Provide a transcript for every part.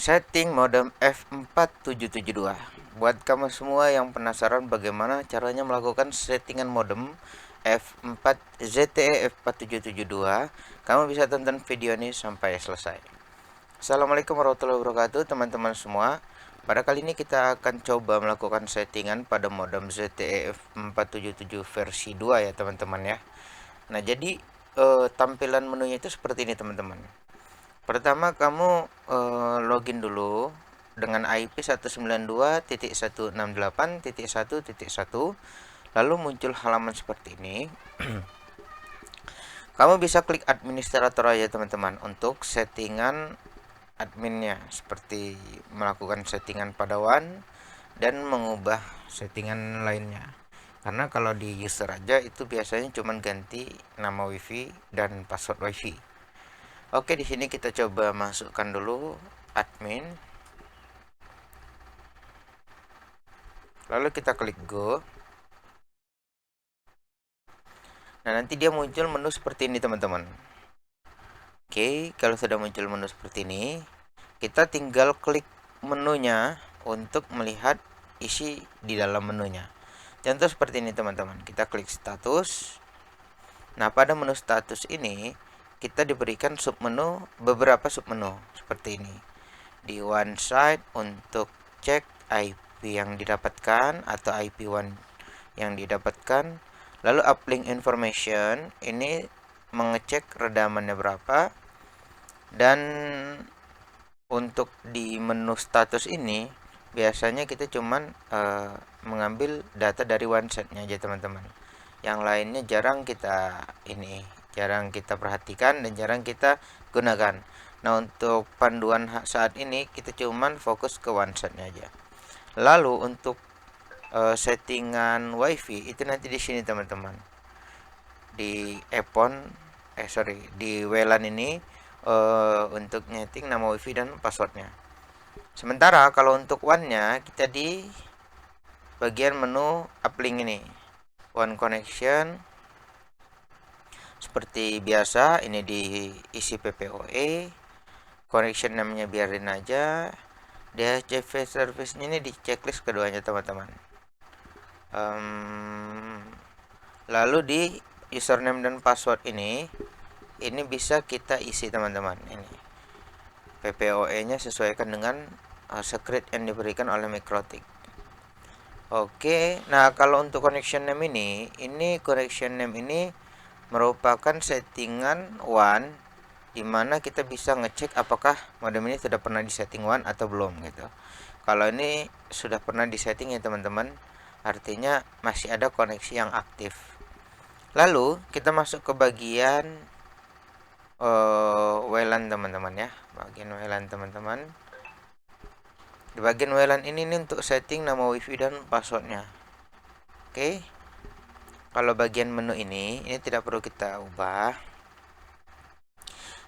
Setting modem F4772. Buat kamu semua yang penasaran bagaimana caranya melakukan settingan modem F4 ZTE F4772, kamu bisa tonton video ini sampai selesai. Assalamualaikum warahmatullahi wabarakatuh teman-teman semua. Pada kali ini kita akan coba melakukan settingan pada modem ZTE F477 versi 2 ya teman-teman ya. Nah, jadi tampilan menunya itu seperti ini teman-teman. Pertama kamu login dulu dengan IP 192.168.1.1, lalu muncul halaman seperti ini. Kamu bisa klik administrator aja teman-teman untuk settingan adminnya, seperti melakukan settingan pada WAN dan mengubah settingan lainnya. Karena kalau di user aja itu biasanya cuma ganti nama WiFi dan password WiFi. Oke, di sini kita coba masukkan dulu admin. Lalu kita klik go. Nah, nanti dia muncul menu seperti ini, teman-teman. Oke, kalau sudah muncul menu seperti ini, kita tinggal klik menunya untuk melihat isi di dalam menunya. Contoh seperti ini, teman-teman. Kita klik status. Nah, pada menu status ini kita diberikan submenu, beberapa submenu seperti ini. Di one side untuk cek IP yang didapatkan atau IP1 yang didapatkan. Lalu uplink information, ini mengecek redamannya berapa. Dan untuk di menu status ini biasanya kita cuman mengambil data dari one side-nya aja teman-teman. Yang lainnya jarang kita perhatikan dan jarang kita gunakan. Nah, untuk panduan saat ini kita cuman fokus ke one side-nya aja. Lalu untuk settingan WiFi itu nanti di sini teman-teman. Di di WLAN ini untuk nyeting nama WiFi dan passwordnya. Sementara kalau untuk WAN-nya kita di bagian menu uplink ini. WAN connection seperti biasa ini diisi PPOE. Connection namanya biarin aja. DHCP service ini di checklist keduanya teman-teman. Lalu di username dan password ini bisa kita isi teman-teman. Ini PPOE nya sesuaikan dengan script yang diberikan oleh Mikrotik. Oke, nah kalau untuk connection name ini connection name ini merupakan settingan WAN, dimana kita bisa ngecek apakah modem ini sudah pernah disetting WAN atau belum gitu. Kalau ini sudah pernah disetting ya teman-teman, artinya masih ada koneksi yang aktif. Lalu kita masuk ke bagian WLAN teman-teman ya, bagian WLAN teman-teman. Di bagian WLAN ini untuk setting nama WiFi dan passwordnya. Oke. Kalau bagian menu ini tidak perlu kita ubah.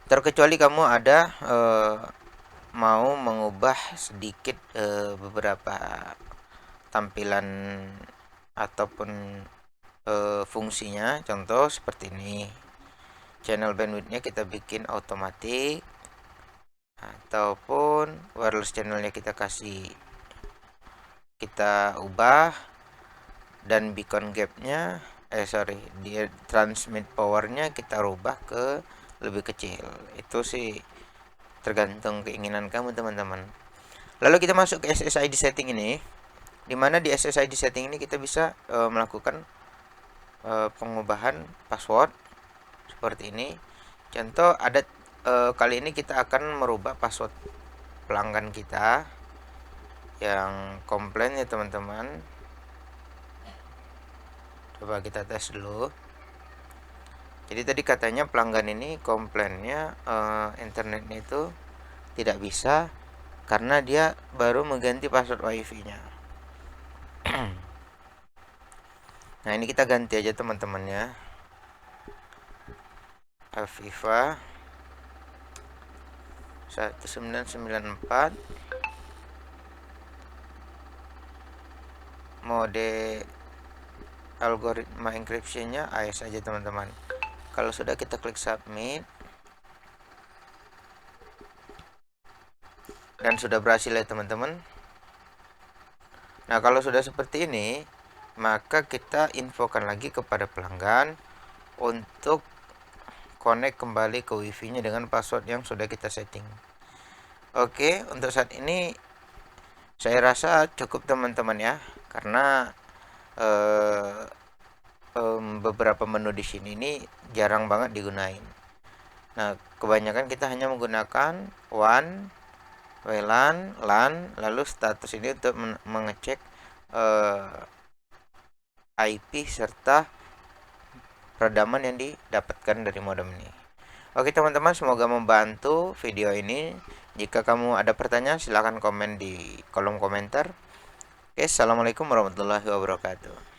Terkecuali kamu ada mau mengubah sedikit beberapa tampilan ataupun fungsinya. Contoh seperti ini. Channel bandwidth-nya kita bikin otomatis, ataupun wireless channelnya kita ubah, dan beacon gapnya dia transmit powernya kita rubah ke lebih kecil. Itu sih tergantung keinginan kamu teman-teman. Lalu kita masuk ke SSID setting ini, dimana di SSID setting ini kita bisa melakukan pengubahan password seperti ini. Contoh ada kali ini kita akan merubah password pelanggan kita yang komplain ya teman-teman. Coba kita tes dulu. Jadi tadi katanya pelanggan ini komplainnya internetnya itu tidak bisa karena dia baru mengganti password WiFi-nya. Nah, ini kita ganti aja teman-teman ya. Afifa 1994, mode algoritma encryption-nya AES aja teman-teman. Kalau sudah kita klik submit. dan sudah berhasil ya teman-teman. Nah, kalau sudah seperti ini, maka kita infokan lagi kepada pelanggan untuk connect kembali ke wifi-nya dengan password yang sudah kita setting. Oke, untuk saat ini saya rasa cukup teman-teman ya, karena beberapa menu di sini ini jarang banget digunain. Nah, kebanyakan kita hanya menggunakan WAN, WLAN, LAN, lalu status ini untuk mengecek IP serta redaman yang didapatkan dari modem ini. Oke teman-teman, semoga membantu video ini. Jika kamu ada pertanyaan, silahkan komen di kolom komentar. Oke, assalamualaikum warahmatullahi wabarakatuh.